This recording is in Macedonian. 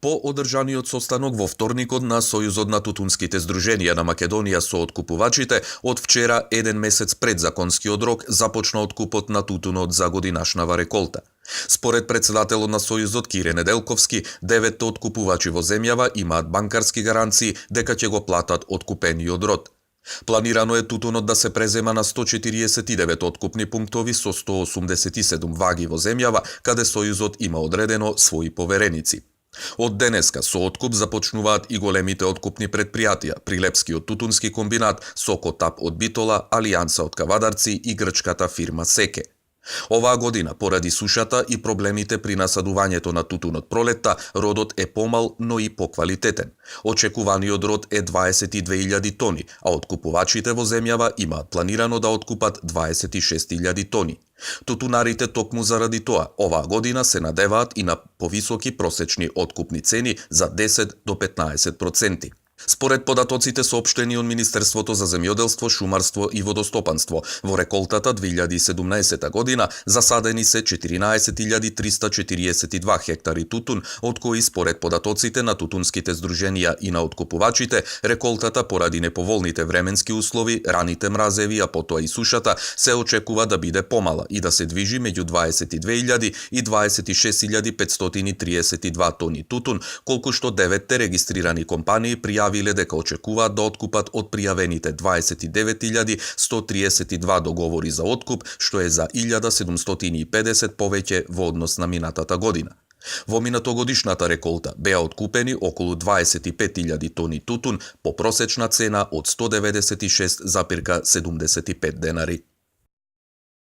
По одржаниот состанок во вторникот на Сојузот на тутунските здруженија на Македонија со откупувачите, од вчера, еден месец пред законскиот рок, започна откупот на тутунот за годинашнава реколта. Според председателот на Сојузот Кире Неделковски, 9 откупувачи во земјава имаат банкарски гаранции дека ќе го платат откупениот род. Планирано е тутунот да се презема на 149 откупни пунктови со 187 ваги во земјава, каде Сојузот има одредено своји повереници. Од денеска со откуп започнуваат и големите откупни предпријатија, Прилепскиот тутунски комбинат, Сокотап од Битола, Алијанса од Кавадарци и грчката фирма Секе. Оваа година, поради сушата и проблемите при насадувањето на тутун од пролетта, родот е помал, но и поквалитетен. Очекуваниот род е 22.000 тони, а откупувачите во земјава имаат планирано да откупат 26.000 тони. Тутунарите токму заради тоа, оваа година се надеваат и на повисоки просечни откупни цени за 10 до 15%. Според податоците соопштени од Министерството за земјоделство, шумарство и водостопанство, во реколтата 2017 година засадени се 14.342 хектари тутун, од кои според податоците на тутунските здруженија и на откупувачите, реколтата поради неповолните временски услови, раните мразеви, а потоа и сушата, се очекува да биде помала и да се движи меѓу 22.000 и 26.532 тони тутун, колку што 9 регистрирани компании пријавиле дека очекуваат да откупат од пријавените 29.132 договори за откуп, што е за 1.750 повеќе во однос на минатата година. Во минатогодишната реколта беа откупени околу 25.000 тони тутун по просечна цена од 196,75 денари.